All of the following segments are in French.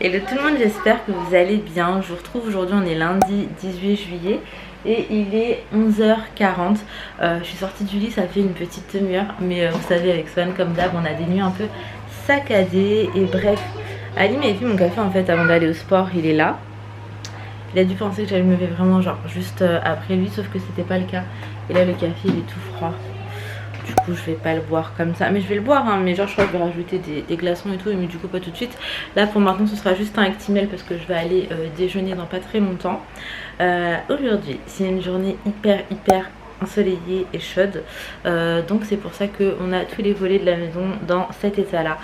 Hello tout le monde, j'espère que vous allez bien. Je vous retrouve aujourd'hui, on est lundi 18 juillet et il est 11h40. Je suis sortie du lit, ça fait une petite demi-heure, mais vous savez avec Swan comme d'hab on a des nuits un peu saccadées. Et bref, Ali m'a fait mon café en fait avant d'aller au sport, il est là. Il a dû penser que j'allais me lever vraiment genre juste après lui, sauf que c'était pas le cas. Et là le café il est tout froid. Du coup je vais pas le boire comme ça, mais je vais le boire hein, mais genre je crois que je vais rajouter des glaçons et tout, mais du coup pas tout de suite. Là pour maintenant ce sera juste un Actimel parce que je vais aller déjeuner dans pas très longtemps. Aujourd'hui c'est une journée hyper ensoleillée et chaude, donc c'est pour ça qu'on a tous les volets de la maison dans cet état là.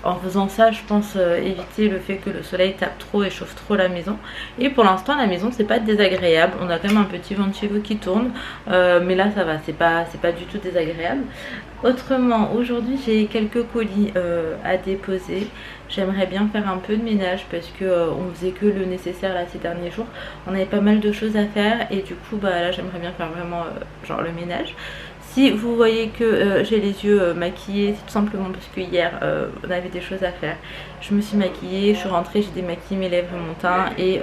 En faisant ça, je pense éviter le fait que le soleil tape trop et chauffe trop la maison. Et pour l'instant, la maison, c'est pas désagréable. On a quand même un petit ventilo qui tourne. Mais là, ça va, c'est pas du tout désagréable. Autrement, aujourd'hui, j'ai quelques colis à déposer. J'aimerais bien faire un peu de ménage parce que on faisait que le nécessaire là ces derniers jours. On avait pas mal de choses à faire et du coup, bah là, j'aimerais bien faire vraiment genre le ménage. Si vous voyez que j'ai les yeux maquillés, c'est tout simplement parce que hier on avait des choses à faire. Je me suis maquillée, je suis rentrée, j'ai démaquillé mes lèvres et mon teint et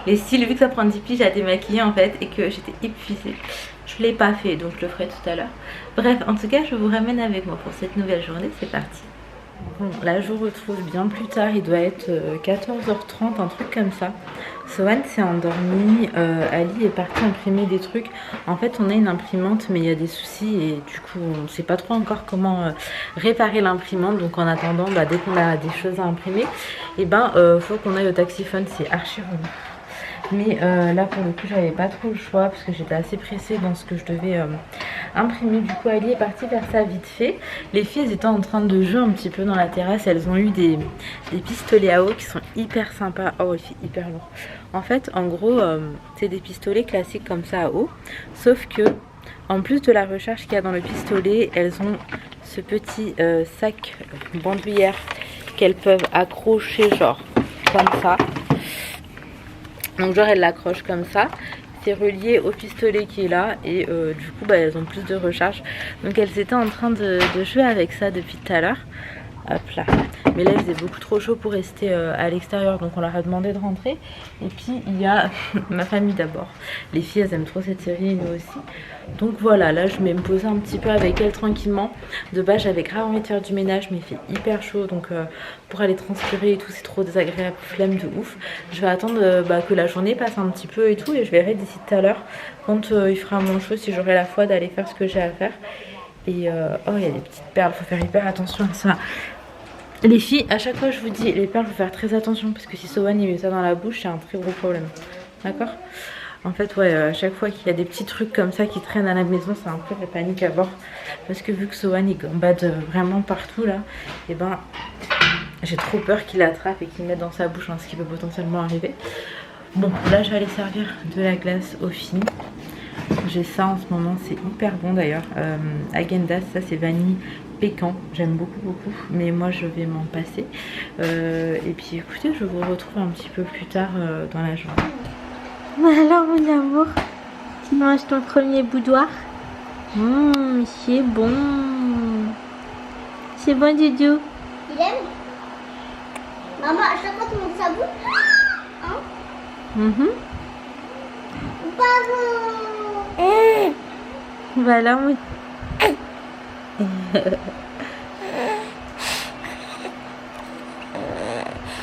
les cils, vu que ça prend 10 piges à démaquiller en fait et que j'étais épuisée. Je ne l'ai pas fait donc je le ferai tout à l'heure. Bref, en tout cas je vous ramène avec moi pour cette nouvelle journée, c'est parti. Bon, là je vous retrouve bien plus tard, il doit être 14h30, un truc comme ça. Swan s'est endormi, Ali est parti imprimer des trucs. En fait on a une imprimante mais il y a des soucis et du coup on ne sait pas trop encore comment réparer l'imprimante. Donc en attendant, bah, dès qu'on a des choses à imprimer, et faut qu'on aille au taxiphone, c'est archi relou. Mais là pour le coup j'avais pas trop le choix parce que j'étais assez pressée dans ce que je devais imprimer. Du coup Ali est partie faire ça vite fait. Les filles elles étaient en train de jouer un petit peu dans la terrasse. Elles ont eu des pistolets à eau qui sont hyper sympas. Oh il fait hyper lourd. En fait en gros c'est des pistolets classiques comme ça à eau. Sauf que en plus de la recharge qu'il y a dans le pistolet, elles ont ce petit sac bandoulière qu'elles peuvent accrocher genre comme ça. Donc genre elles l'accrochent comme ça, c'est relié au pistolet qui est là et du coup bah, elles ont plus de recharge. Donc elles étaient en train de jouer avec ça depuis tout à l'heure. Hop là. Mais là il faisait beaucoup trop chaud pour rester à l'extérieur, donc on leur a demandé de rentrer. Et puis il y a ma famille d'abord. Les filles elles aiment trop cette série et nous aussi. Donc voilà, là je vais me poser un petit peu avec elles tranquillement. De base j'avais grave envie de faire du ménage mais il fait hyper chaud, donc pour aller transpirer et tout c'est trop désagréable, flemme de ouf. Je vais attendre que la journée passe un petit peu et tout, et je verrai d'ici tout à l'heure quand il fera moins chaud si j'aurai la foi d'aller faire ce que j'ai à faire. Et oh il y a des petites perles, faut faire hyper attention à ça. Les filles, à chaque fois je vous dis, les perles faut faire très attention parce que si Sowan il met ça dans la bouche c'est un très gros problème. D'accord? En fait ouais, à chaque fois qu'il y a des petits trucs comme ça qui traînent à la maison, c'est un peu la panique à bord. Parce que vu que Sowan il gambade vraiment partout là, et j'ai trop peur qu'il attrape et qu'il mette dans sa bouche, hein, ce qui peut potentiellement arriver. Bon là je vais aller servir de la glace aux filles. J'ai ça en ce moment, c'est hyper bon d'ailleurs. Häagen-Dazs, ça c'est vanille pécan, j'aime beaucoup, mais moi je vais m'en passer. Et puis écoutez, je vous retrouve un petit peu plus tard dans la journée. Alors mon amour, tu manges ton premier boudoir? C'est bon. C'est bon Doudou. Il aime? Maman, à chaque fois que tu montes sa bouche, hein? Pardon. Voilà mon...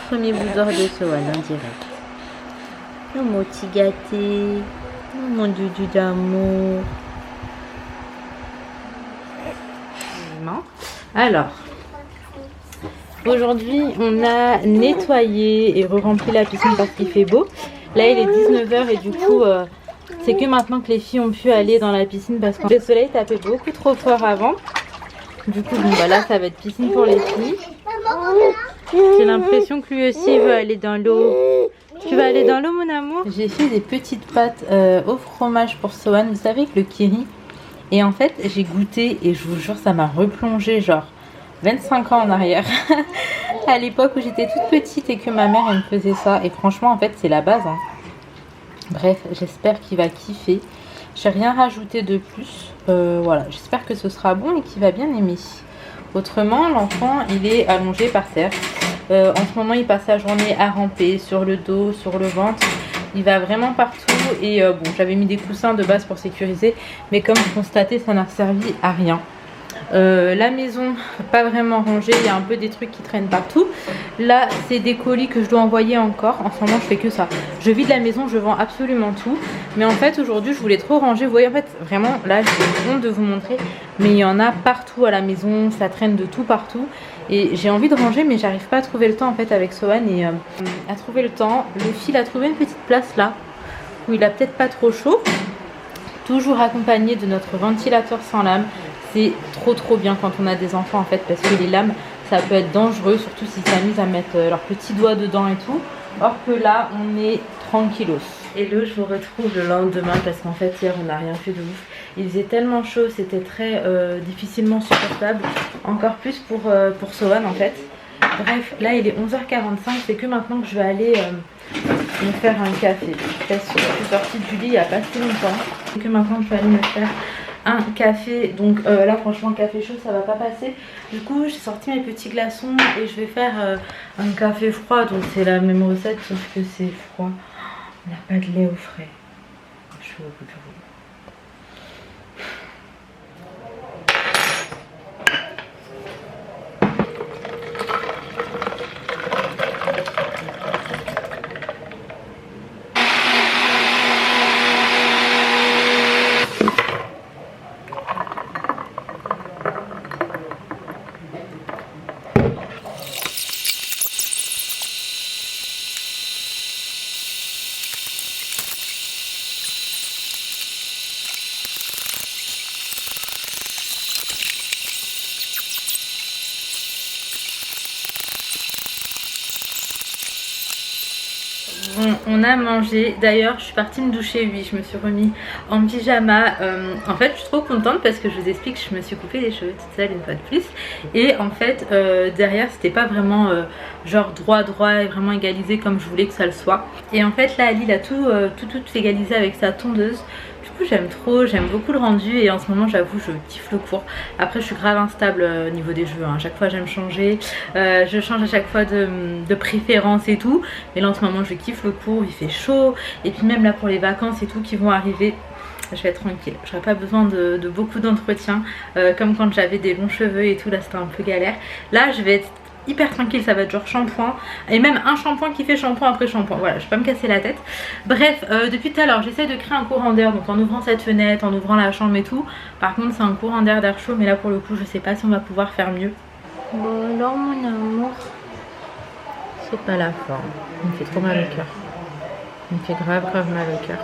Premier boudoir de Sowan en direct. Oh mon petit gâté. Oh mon Doudou d'amour. Alors, aujourd'hui on a nettoyé et re-rempli la piscine parce qu'il fait beau. Là il est 19h et du coup c'est que maintenant que les filles ont pu aller dans la piscine parce que le soleil tapait beaucoup trop fort avant. Du coup bon, bah là ça va être piscine pour les filles. J'ai l'impression que lui aussi il veut aller dans l'eau. Tu vas aller dans l'eau mon amour? J'ai fait des petites pâtes au fromage pour Sowan, vous savez, avec le kiri. Et en fait j'ai goûté et je vous jure ça m'a replongé genre 25 ans en arrière. À l'époque où j'étais toute petite et que ma mère elle me faisait ça. Et franchement en fait c'est la base hein. Bref, j'espère qu'il va kiffer. J'ai rien rajouté de plus. Voilà, j'espère que ce sera bon et qu'il va bien aimer. Autrement, l'enfant, il est allongé par terre. En ce moment il passe sa journée à ramper sur le dos, sur le ventre. Il va vraiment partout et bon, j'avais mis des coussins de base pour sécuriser, mais comme vous constatez, ça n'a servi à rien. La maison, pas vraiment rangée, il y a un peu des trucs qui traînent partout. Là, c'est des colis que je dois envoyer encore. En ce moment, je fais que ça. Je vide la maison, je vends absolument tout. Mais en fait, aujourd'hui, je voulais trop ranger. Vous voyez, en fait, vraiment, là, j'ai honte de vous montrer. Mais il y en a partout à la maison, ça traîne de tout partout. Et j'ai envie de ranger, mais j'arrive pas à trouver le temps en fait avec Sohan et à trouver le temps. Le fil a trouvé une petite place là où il a peut-être pas trop chaud. Toujours accompagné de notre ventilateur sans lame. C'est trop bien quand on a des enfants en fait, parce que les lames ça peut être dangereux, surtout s'ils s'amusent à mettre leurs petits doigts dedans et tout. Or que là on est tranquillos. Et là je vous retrouve le lendemain parce qu'en fait hier on n'a rien fait de ouf. Il faisait tellement chaud, c'était très difficilement supportable. Encore plus pour Sohan en fait. Bref, là il est 11h45, c'est que maintenant que je vais aller me faire un café. Parce que je suis sortie du lit il n'y a pas si longtemps. C'est que maintenant que je vais aller me faire un café. Donc là franchement café chaud ça va pas passer. Du coup j'ai sorti mes petits glaçons et je vais faire un café froid. Donc c'est la même recette sauf que c'est froid. On n'a pas de lait au frais. Je suis au bout du rouleau. On a mangé, d'ailleurs je suis partie me doucher, oui je me suis remis en pyjama. En fait je suis trop contente parce que je vous explique, je me suis coupé les cheveux toute seule une fois de plus. Et en fait derrière c'était pas vraiment genre droit et vraiment égalisé comme je voulais que ça le soit. Et en fait là Ali il a tout égalisé avec sa tondeuse. Du coup j'aime trop, j'aime beaucoup le rendu et en ce moment j'avoue je kiffe le court. Après je suis grave instable au niveau des cheveux, hein. À chaque fois j'aime changer, je change à chaque fois de préférence et tout. Mais là en ce moment je kiffe le court, il fait chaud. Et puis même là pour les vacances et tout qui vont arriver, je vais être tranquille, j'aurai pas besoin de beaucoup d'entretien comme quand j'avais des longs cheveux et tout, là c'était un peu galère. Là je vais être hyper tranquille, ça va être genre shampoing et même un shampoing qui fait shampoing après shampoing. Voilà, je vais pas me casser la tête. Bref, depuis tout à l'heure j'essaie de créer un courant d'air, donc en ouvrant cette fenêtre, en ouvrant la chambre et tout. Par contre c'est un courant d'air chaud, mais là pour le coup je sais pas si on va pouvoir faire mieux. Bon alors mon amour, c'est pas la forme, il me fait trop mal au cœur. Il me fait grave mal au cœur.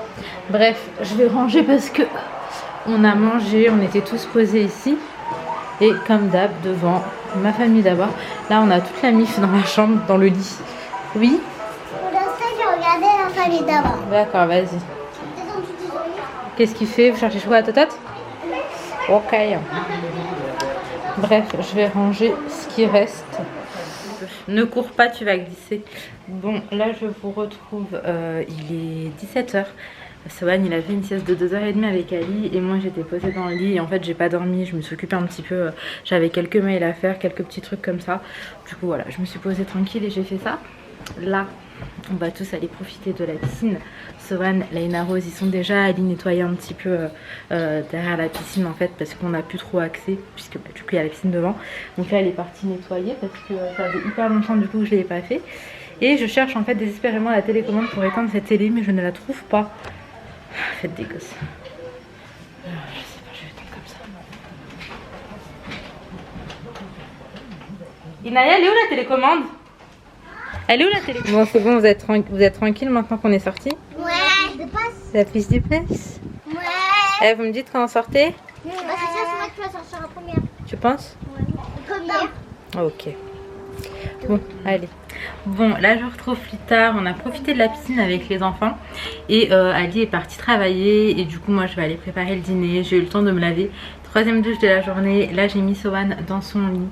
Bref, je vais ranger parce que on a mangé, on était tous posés ici. Et comme d'hab, devant ma famille d'abord. Là, on a toute la mif dans la chambre, dans le lit. Oui? Pour l'instant, j'ai regardé la famille d'abord. D'accord, vas-y. Qu'est-ce qu'il fait? Vous cherchez chocolat à totote? Ok. Bref, je vais ranger ce qui reste. Ne cours pas, tu vas glisser. Bon, là, je vous retrouve. Il est 17h. Sohan il a fait une sieste de 2h30 avec Ali et moi j'étais posée dans le lit et en fait j'ai pas dormi, je me suis occupée un petit peu, j'avais quelques mails à faire, quelques petits trucs comme ça. Du coup voilà, je me suis posée tranquille et j'ai fait ça. Là on va tous aller profiter de la piscine. Sohan, Laina Rose ils sont déjà allés nettoyer un petit peu derrière la piscine en fait parce qu'on n'a plus trop accès puisque du coup il y a la piscine devant. Donc là elle est partie nettoyer parce que ça fait hyper longtemps du coup que je l'ai pas fait. Et je cherche en fait désespérément la télécommande pour éteindre cette télé mais je ne la trouve pas. Faites des gosses. Alors, je sais pas, je vais éteindre comme ça. Inaya, elle est où la télécommande? Elle est où la télécommande? Bon, c'est bon, vous êtes tranquille maintenant qu'on est sorti? Ouais, je passe. Ça prise du place? Ouais. Vous me dites quand on sortait? Bah, c'est sûr, c'est moi qui vais sortir en première. Tu penses? Ouais. Première. Ok. Bon, allez. Bon, là je vous retrouve plus tard. On a profité de la piscine avec les enfants. Et Ali est parti travailler. Et du coup, moi je vais aller préparer le dîner. J'ai eu le temps de me laver. 3e douche de la journée. Là j'ai mis Sohan dans son lit.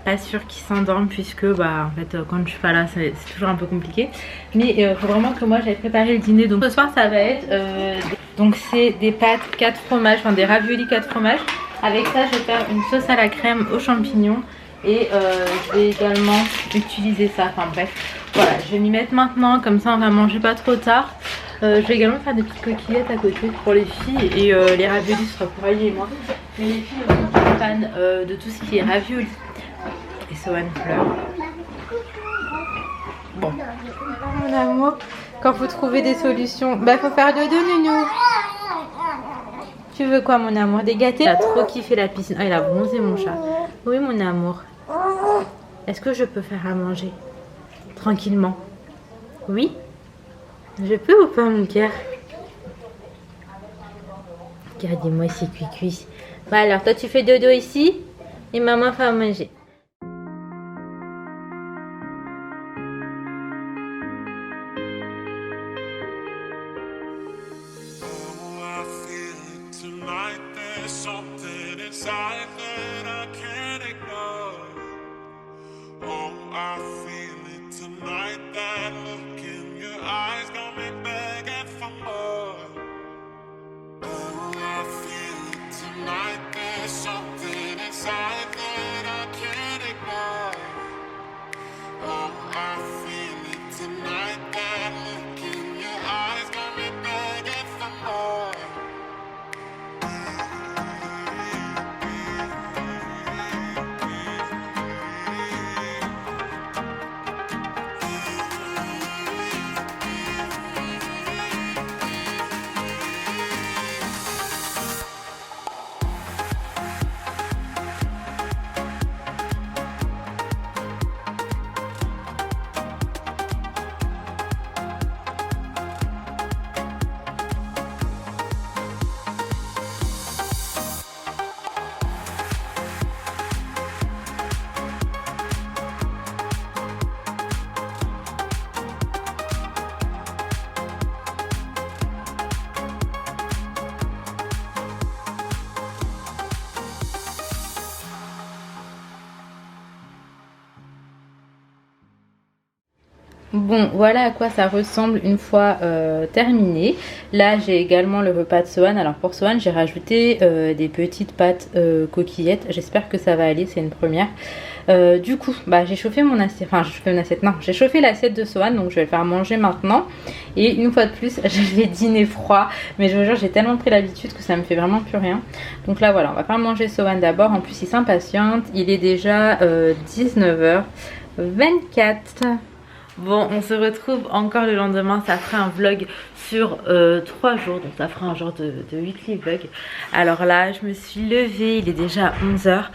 Pas sûr qu'il s'endorme puisque bah en fait quand je suis pas là c'est toujours un peu compliqué. Mais il faut vraiment que moi j'aille préparer le dîner. Donc ce soir ça va être donc c'est des pâtes 4 fromages, enfin des raviolis 4 fromages. Avec ça je vais faire une sauce à la crème aux champignons Et je vais également utiliser ça, enfin bref. Voilà, je vais m'y mettre maintenant, comme ça on va manger pas trop tard. Je vais également faire des petites coquillettes à côté pour les filles et les raviolis ce sera pour Ali et moi. Mais les filles sont fans de tout ce qui est raviolis. Et Sohan pleure. Bon. Mon amour, quand vous trouvez des solutions, bah faut faire dodo nounou. Tu veux quoi mon amour? Des gâtés? Il a trop kiffé la piscine. Ah il a bronzé mon chat. Oui mon amour. Est-ce que je peux faire à manger? Tranquillement. Oui? Je peux ou pas mon cœur? Regardez-moi ces cuicuis. Bah alors toi tu fais dodo ici et maman fait à manger. Bon, voilà à quoi ça ressemble une fois terminé. Là, j'ai également le repas de Sohan. Alors pour Sohan, j'ai rajouté des petites pâtes coquillettes. J'espère que ça va aller, c'est une première. Du coup, bah, j'ai chauffé mon assiette. Enfin, j'ai chauffé mon assiette. Non, j'ai chauffé l'assiette de Sohan, donc je vais le faire manger maintenant. Et une fois de plus, je vais dîner froid. Mais je vous jure, j'ai tellement pris l'habitude que ça me fait vraiment plus rien. Donc là, voilà, on va faire manger Sohan d'abord. En plus, il s'impatiente. Il est déjà 19h24. Bon, on se retrouve encore le lendemain, ça fera un vlog sur 3 jours, donc ça fera un genre de weekly vlog. Alors là, je me suis levée, il est déjà 11h.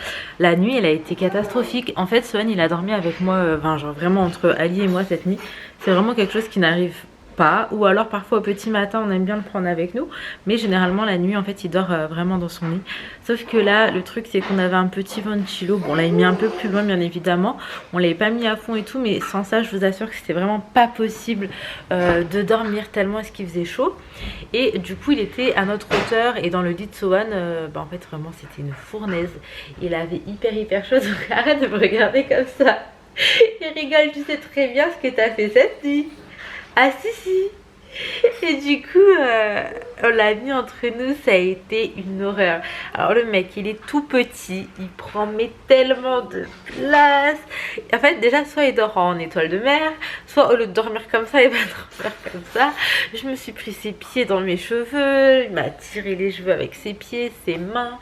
La nuit, elle a été catastrophique. En fait, Sohan, il a dormi avec moi, genre vraiment entre Ali et moi cette nuit. C'est vraiment quelque chose qui n'arrive pas, ou alors parfois au petit matin on aime bien le prendre avec nous, mais généralement la nuit en fait il dort vraiment dans son lit. Sauf que là le truc c'est qu'on avait un petit ventilo, bon on l'a mis un peu plus loin bien évidemment, on l'avait pas mis à fond et tout, mais sans ça je vous assure que c'était vraiment pas possible de dormir tellement est-ce qu'il faisait chaud. Et du coup il était à notre hauteur et dans le lit de Sohan, en fait vraiment c'était une fournaise, il avait hyper chaud, donc arrête de me regarder comme ça. Il rigole, tu sais très bien ce que t'as fait cette nuit. Ah si. Et du coup on l'a mis entre nous, ça a été une horreur. Alors le mec il est tout petit, il prend mais tellement de place. En fait déjà soit il dort en étoile de mer, soit au lieu de dormir comme ça il va dormir comme ça. Je me suis pris ses pieds dans mes cheveux, il m'a tiré les cheveux avec ses pieds, ses mains.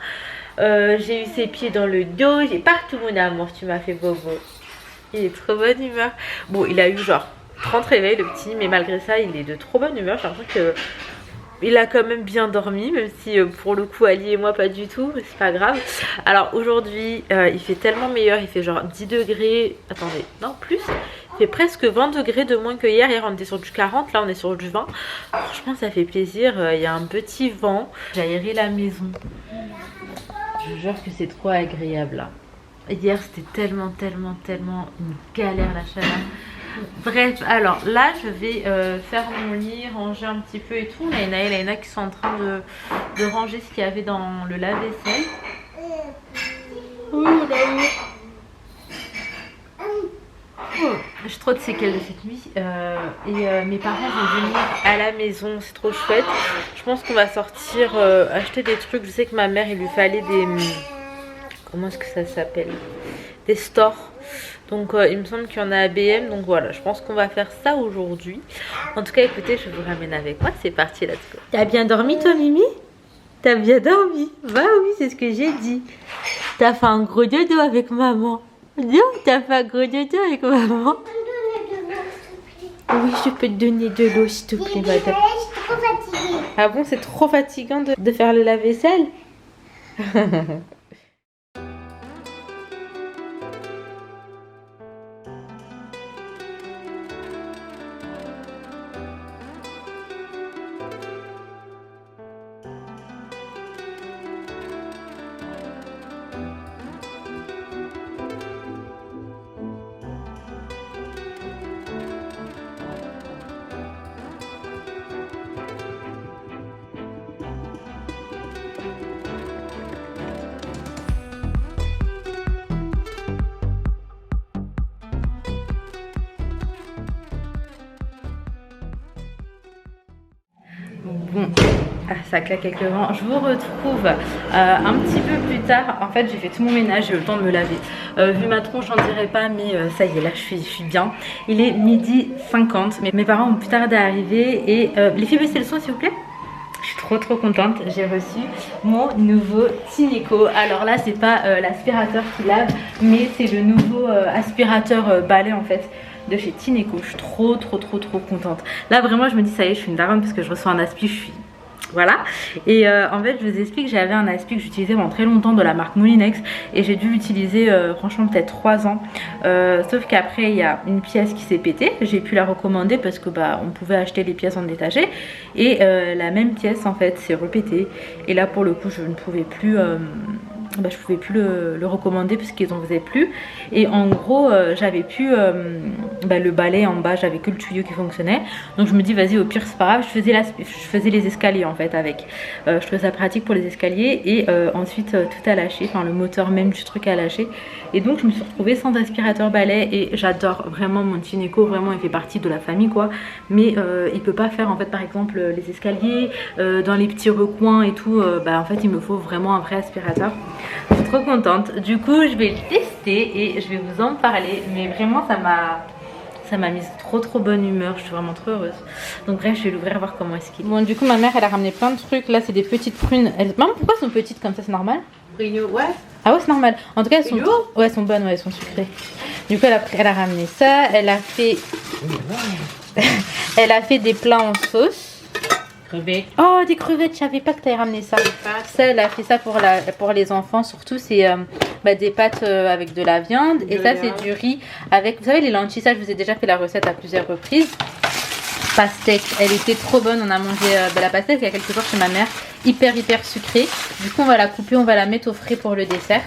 J'ai eu ses pieds dans le dos, j'ai partout mon amour, tu m'as fait bobo. Il est trop bonne humeur. Bon il a eu genre 30 réveils le petit, mais malgré ça il est de trop bonne humeur. J'ai l'impression qu'il a quand même bien dormi, même si pour le coup Ali et moi pas du tout, mais c'est pas grave. Alors aujourd'hui il fait tellement meilleur, il fait genre 10 degrés, attendez, non plus, il fait presque 20 degrés de moins que hier. Hier on était sur du 40, là on est sur du 20. Franchement ça fait plaisir, il y a un petit vent. J'ai aéré la maison, je vous jure que c'est trop agréable là. Hier c'était tellement une galère la chaleur. Bref, alors là je vais faire mon lit, ranger un petit peu et tout. Laïna et Laïna qui sont en train de ranger ce qu'il y avait dans le lave-vaisselle. Oui, j'ai trop de séquelles de cette nuit. Mes parents vont venir à la maison, c'est trop chouette. Je pense qu'on va sortir acheter des trucs. Je sais que ma mère il lui fallait des... Comment est-ce que ça s'appelle? des stores. Donc il me semble qu'il y en a à BM. Donc voilà, je pense qu'on va faire ça aujourd'hui. En tout cas, écoutez, je vous ramène avec moi. C'est parti, let's go. T'as bien dormi toi, Mimi? T'as bien dormi? Bah oui, c'est ce que j'ai dit. T'as fait un gros dodo avec maman. Non, t'as fait un gros dodo avec maman. Oui, je peux te donner de l'eau s'il te plaît, madame. Je suis trop fatiguée. Ah bon, c'est trop fatigant de faire le lave-vaisselle? Bon, ça claque quelquement. Je vous retrouve un petit peu plus tard. En fait, j'ai fait tout mon ménage, j'ai eu le temps de me laver. Vu ma tronche, j'en dirais pas, mais ça y est, là, je suis bien. Il est 12h50. Mes parents ont plus tardé à arriver. Et les filles, baissez le son, s'il vous plaît. Je suis trop contente. J'ai reçu mon nouveau Tineco. Alors là, c'est pas l'aspirateur qui lave, mais c'est le nouveau aspirateur balai en fait de chez Tineco. Je suis trop contente. Là vraiment je me dis ça y est, je suis une daronne parce que je reçois un aspi, je suis... Voilà. Et en fait je vous explique, j'avais un aspi que j'utilisais pendant très longtemps de la marque Moulinex et j'ai dû l'utiliser franchement peut-être 3 ans. Sauf qu'après il y a une pièce qui s'est pétée, j'ai pu la recommander parce que bah on pouvait acheter les pièces en détaché et la même pièce en fait s'est repétée et là pour le coup je ne pouvais plus... je pouvais plus le recommander parce qu'ils en faisaient plus et en gros j'avais plus le balai en bas, j'avais que le tuyau qui fonctionnait, donc je me dis vas-y au pire c'est pas grave. Je faisais les escaliers en fait avec, je trouvais ça pratique pour les escaliers et ensuite tout a lâché, enfin le moteur même du truc a lâché et donc je me suis retrouvée sans aspirateur balai et j'adore vraiment mon Tineco, vraiment il fait partie de la famille quoi, mais il peut pas faire en fait par exemple les escaliers dans les petits recoins et tout, en fait il me faut vraiment un vrai aspirateur. Je suis trop contente. Du coup, je vais le tester et je vais vous en parler. Mais vraiment, ça m'a mise trop bonne humeur. Je suis vraiment trop heureuse. Donc bref, je vais l'ouvrir voir comment est-ce qu'il est. Bon, du coup, ma mère, elle a ramené plein de trucs. Là, c'est des petites prunes. Maman, pourquoi elles sont petites comme ça? C'est normal? Ouais. Ah ouais, c'est normal. En tout cas, elles sont... Ouais, elles sont bonnes, ouais, elles sont sucrées. Du coup, elle a ramené ça. Elle a fait... elle a fait des plats en sauce. Crevettes. Oh, des crevettes, je savais pas que tu avais ramené ça. Ça, elle a fait ça pour les enfants, surtout c'est des pâtes avec de la viande. Et ça, c'est du riz avec, vous savez, les lentilles. Ça, je vous ai déjà fait la recette à plusieurs reprises. Pastèque, elle était trop bonne. On a mangé la pastèque il y a quelques jours chez ma mère. Hyper sucrée. Du coup, on va la couper, on va la mettre au frais pour le dessert.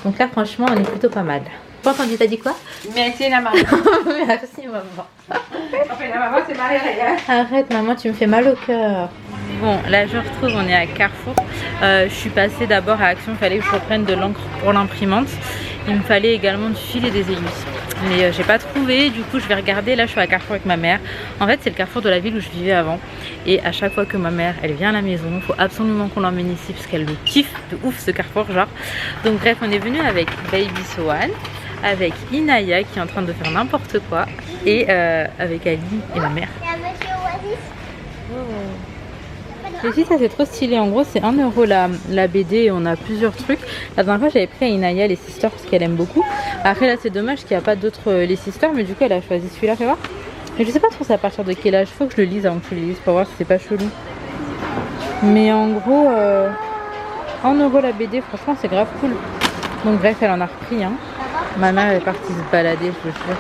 Donc là, franchement, on est plutôt pas mal. Pas entendu, t'as dit quoi? Merci la maman. Merci maman. La maman c'est Marie-Réa. Arrête maman, tu me fais mal au cœur. Bon, là je retrouve, on est à Carrefour. Je suis passée d'abord à Action, il fallait que je reprenne de l'encre pour l'imprimante. Il me fallait également du fil et des aiguilles. Mais j'ai pas trouvé, du coup je vais regarder. Là je suis à Carrefour avec ma mère. En fait c'est le Carrefour de la ville où je vivais avant. Et à chaque fois que ma mère elle vient à la maison, il faut absolument qu'on l'emmène ici parce qu'elle le kiffe de ouf ce Carrefour genre. Donc bref, on est venu avec Baby Sohan, avec Inaya qui est en train de faire n'importe quoi et avec Ali et ma mère. Il y a Monsieur Oasis. Et si ça c'est trop stylé, en gros c'est 1 € la BD et on a plusieurs trucs. La dernière fois j'avais pris à Inaya les Sisters parce qu'elle aime beaucoup. Après là c'est dommage qu'il n'y a pas d'autres les Sisters, mais du coup elle a choisi celui-là, fais voir. Mais je sais pas trop c'est à partir de quel âge, faut que je le lise avant que je le lise pour voir si c'est pas chelou. Mais en gros 1 € la BD, franchement c'est grave cool. Donc bref elle en a repris hein. Ma mère est partie se balader, je vous jure.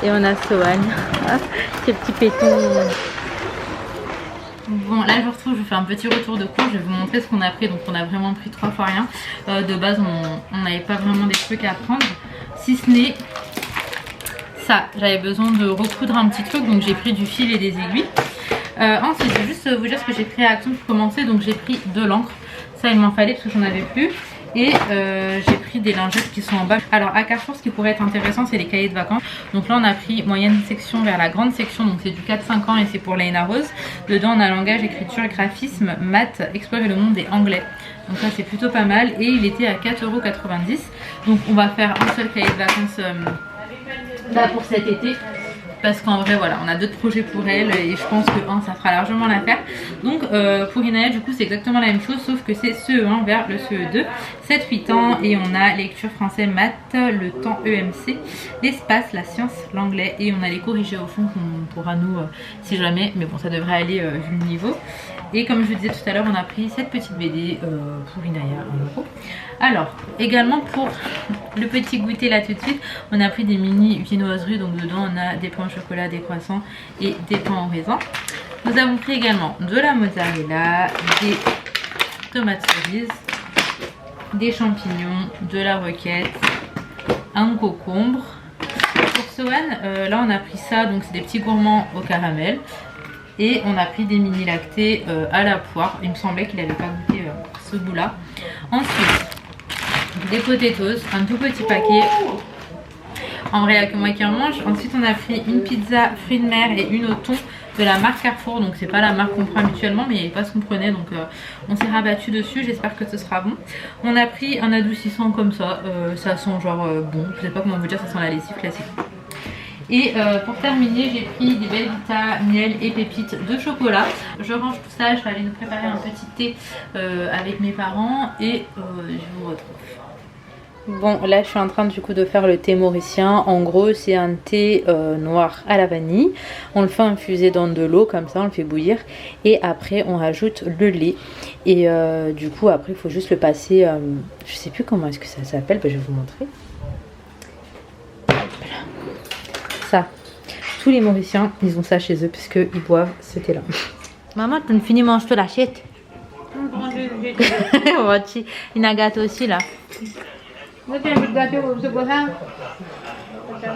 Et on a Sohan, ces petits pétons. Bon, là je vous retrouve, je vous fais un petit retour de cours, je vais vous montrer ce qu'on a pris. Donc on a vraiment pris 3 fois rien. De base on n'avait pas vraiment des trucs à prendre, si ce n'est ça. J'avais besoin de recoudre un petit truc, donc j'ai pris du fil et des aiguilles. Ensuite je vais juste vous dire ce que j'ai pris à Action pour commencer. Donc j'ai pris de l'encre, ça il m'en fallait parce que j'en avais plus. Et j'ai pris des lingettes qui sont en bas. Alors à Carrefour, ce qui pourrait être intéressant, c'est les cahiers de vacances. Donc là on a pris moyenne section vers la grande section, donc c'est du 4-5 ans et c'est pour Léna Rose. Dedans on a langage, écriture, graphisme, maths, explorer le monde et anglais. Donc ça c'est plutôt pas mal et il était à 4,90 €. Donc on va faire un seul cahier de vacances là pour cet été. Parce qu'en vrai voilà, on a d'autres projets pour elle et je pense que ça fera largement l'affaire. Donc pour Inaya du coup c'est exactement la même chose, sauf que c'est CE1 vers le CE2, 7-8 ans, et on a lecture français, maths, le temps EMC, l'espace, la science, l'anglais, et on a les corrigés au fond qu'on pourra nous si jamais, mais bon ça devrait aller vu le niveau. Et comme je vous disais tout à l'heure, on a pris cette petite BD pour Inaya, 1 €. Alors, également pour le petit goûter là tout de suite, on a pris des mini viennoiseries. Donc dedans, on a des pains au chocolat, des croissants et des pains en raisin. Nous avons pris également de la mozzarella, des tomates cerises, des champignons, de la roquette, un concombre. Pour Sohan, là on a pris ça, donc c'est des petits gourmands au caramel. Et on a pris des mini lactés à la poire. Il me semblait qu'il n'avait pas goûté ce goût là. Ensuite, des potatoes, un tout petit paquet. En vrai, il n'y a que moi qui en mange. Ensuite, on a pris une pizza fruits de mer et une au thon de la marque Carrefour. Donc, c'est pas la marque qu'on prend habituellement, mais il n'y avait pas ce qu'on prenait. Donc, on s'est rabattu dessus. J'espère que ce sera bon. On a pris un adoucissant comme ça. Ça sent genre bon. Je sais pas comment vous dire, ça sent la lessive classique. Et pour terminer, j'ai pris des Belvita, miel et pépites de chocolat. Je range tout ça, je vais aller nous préparer un petit thé avec mes parents et je vous retrouve. Bon, là je suis en train du coup de faire le thé mauricien. En gros c'est un thé noir à la vanille. On le fait infuser dans de l'eau comme ça, on le fait bouillir. Et après on rajoute le lait. Et du coup après il faut juste le passer, je sais plus comment est-ce que ça s'appelle, je vais vous montrer. Ça, tous les Mauriciens ils ont ça chez eux parce qu'ils boivent ce thé là. Maman, tu as fini de manger l'assiette. Il y a un gâteau aussi là.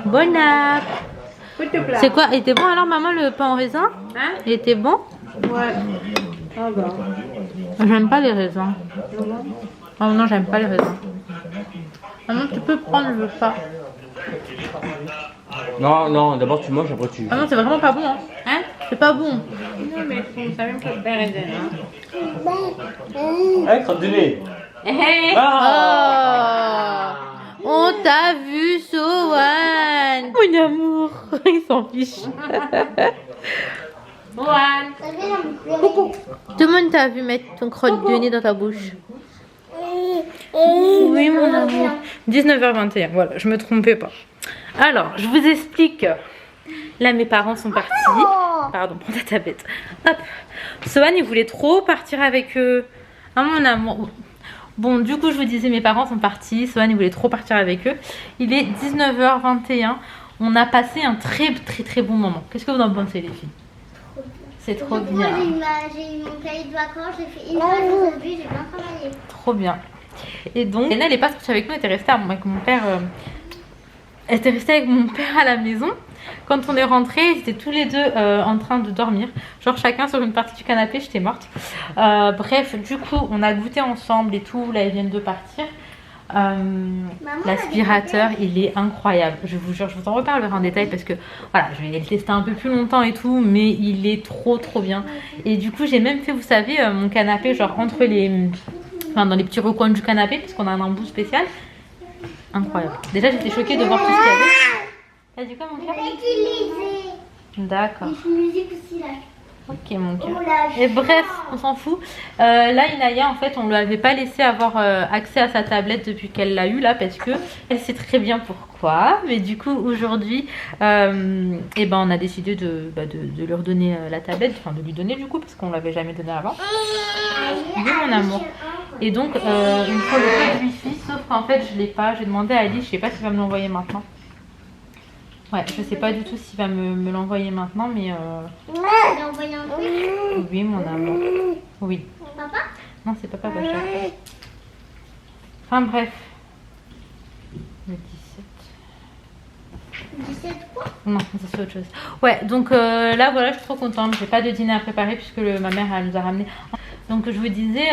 Bon app. C'est quoi? Il était bon alors maman le pain au raisin? Hein? Il était bon? Ouais. Ah bah. J'aime pas les raisins. Oh non, j'aime pas les raisins. Maman, tu peux prendre le pas. Non, non, d'abord tu manges, après tu... Ah non, c'est vraiment pas bon hein. Hein? C'est pas bon. Non mais on savait même pas de raisin. Hein, crotte de nez. Oh, on t'a vu, Sohan. Mon amour, il s'en fiche. Mohan. Tout le monde t'a vu mettre ton crotte de nez dans ta bouche. Oui, mon amour. 19h21, voilà, je me trompais pas. Alors, je vous explique. Là, mes parents sont partis. Pardon, prends ta tablette. Hop. Sohan, il voulait trop partir avec eux. Ah, mon amour. Bon, du coup, je vous disais, mes parents sont partis. Sohan, il voulait trop partir avec eux. Il est 19h21. On a passé un très bon moment. Qu'est-ce que vous en pensez, les filles? C'est trop bien. J'ai eu mon cahier de vacances, j'ai fait une fois aujourd'hui, j'ai bien travaillé. Trop bien. Et donc, Léna, elle n'est pas sortie avec nous, elle était restée avec mon père. Elle était restée avec mon père à la maison. Quand on est rentrés, ils étaient tous les deux en train de dormir. Genre chacun sur une partie du canapé, j'étais morte. Bref, du coup, on a goûté ensemble et tout. Là, ils viennent de partir. L'aspirateur, il est incroyable. Je vous jure, je vous en reparlerai en détail parce que voilà, je vais le tester un peu plus longtemps et tout. Mais il est trop bien. Et du coup, j'ai même fait, vous savez, mon canapé, genre entre les... Enfin, dans les petits recoins du canapé, parce qu'on a un embout spécial. Incroyable. Déjà, j'étais choquée de voir tout ce qu'il y avait. T'as dit quoi, mon cœur? Utilisé. D'accord. Et une musique aussi là. Ok, mon cœur. Oh là, Et bref, on s'en fout. Là, Inaya, en fait, on ne lui avait pas laissé avoir accès à sa tablette depuis qu'elle l'a eu là, parce que elle sait très bien pourquoi. Mais du coup, aujourd'hui, eh ben, on a décidé de lui redonner la tablette, enfin de lui donner du coup, parce qu'on l'avait jamais donné avant. Oui, mon amour. Et donc, il me faut le code Wi-Fi, sauf qu'en fait, je l'ai pas. J'ai demandé à Alice, je sais pas s'il va me l'envoyer maintenant. Ouais, je sais pas du tout s'il va me l'envoyer maintenant, mais... il a envoyé un truc. Oui, mon amour. Oui. Papa? Non, c'est papa Bachar. Enfin, bref. Le 17. 17 quoi? Non, ça c'est autre chose. Ouais, donc là, voilà, je suis trop contente. J'ai pas de dîner à préparer puisque ma mère, elle nous a ramené. Donc, je vous disais...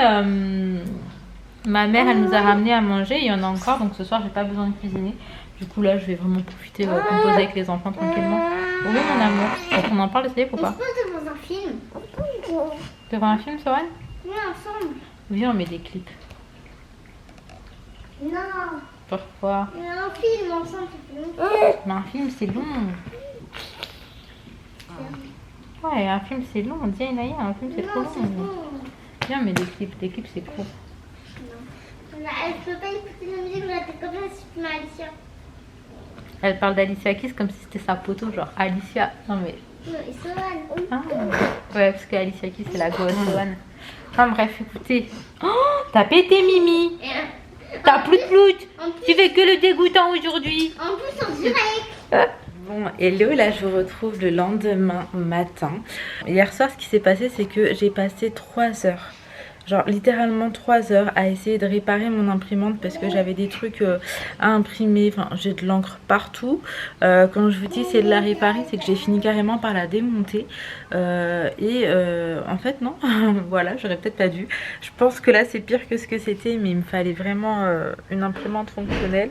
Ma mère, elle nous a ramené à manger, il y en a encore, donc ce soir, j'ai pas besoin de cuisiner. Du coup, là, je vais vraiment profiter, composer avec les enfants tranquillement. Oui, mon amour. On en parle de Céline ou pas? On se pose devant un film. Devant un film, Sohan? Oui, ensemble. Oui, on met des clips. Non. Pourquoi? Un film ensemble, c'est plus long. Mais un film, c'est long. Ouais, un film, c'est long. Dis à Inaya, un film, c'est trop Non, c'est long. bon. Viens, mais des clips. Des clips, c'est court. Je peux pas écouter la musique, je vais être comme ça si tu m'as Alicia. Elle parle d'Alicia Keys comme si c'était sa poteau, genre Alicia. Non, mais. Non, et Sohan. Ah. Ouais, parce que Alicia Keys, c'est la grosse Sohan. Enfin, bref, écoutez. Oh, t'as pété, Mimi. T'as plus de ploute. Tu fais que le dégoûtant aujourd'hui. En plus, en direct. Bon, hello, là je vous retrouve le lendemain matin. Hier soir, ce qui s'est passé, c'est que j'ai passé 3 heures. Genre littéralement 3 heures à essayer de réparer mon imprimante parce que j'avais des trucs à imprimer, enfin j'ai de l'encre partout. Quand je vous dis c'est de la réparer, c'est que j'ai fini carrément par la démonter. En fait non, voilà, j'aurais peut-être pas dû. Je pense que là c'est pire que ce que c'était, mais il me fallait vraiment une imprimante fonctionnelle.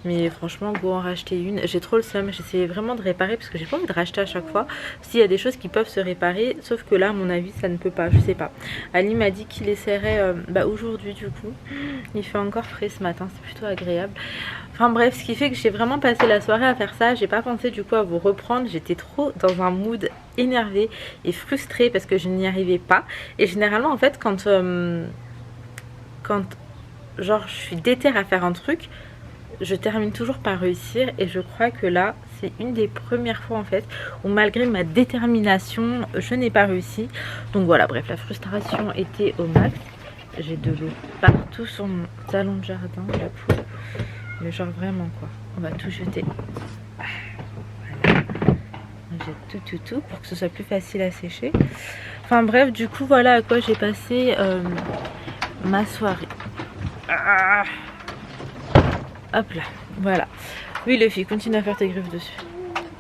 Mais franchement, go en racheter une. J'ai trop le seum. J'essayais vraiment de réparer parce que j'ai pas envie de racheter à chaque fois. S'il y a des choses qui peuvent se réparer, sauf que là, à mon avis, ça ne peut pas. Je sais pas. Ali m'a dit qu'il essaierait aujourd'hui, du coup. Il fait encore frais ce matin. C'est plutôt agréable. Enfin bref, ce qui fait que j'ai vraiment passé la soirée à faire ça. J'ai pas pensé du coup à vous reprendre. J'étais trop dans un mood énervé et frustrée parce que je n'y arrivais pas. Et généralement, en fait, quand genre je suis déterre à faire un truc, je termine toujours par réussir, et je crois que là c'est une des premières fois en fait où malgré ma détermination je n'ai pas réussi. Donc voilà, bref, la frustration était au max. J'ai de l'eau partout sur mon salon de jardin, la poule, mais genre vraiment quoi, on va tout jeter. Voilà, on jette tout pour que ce soit plus facile à sécher. Enfin bref, du coup voilà à quoi j'ai passé ma soirée. Hop là, voilà. Oui, le fille, continue à faire tes griffes dessus.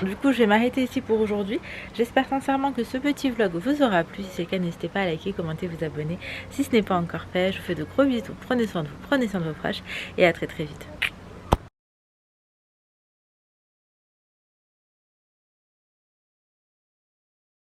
Du coup, je vais m'arrêter ici pour aujourd'hui. J'espère sincèrement que ce petit vlog vous aura plu. Si c'est le cas, n'hésitez pas à liker, commenter, vous abonner. Si ce n'est pas encore fait, je vous fais de gros bisous. Prenez soin de vous, prenez soin de vos proches et à très vite.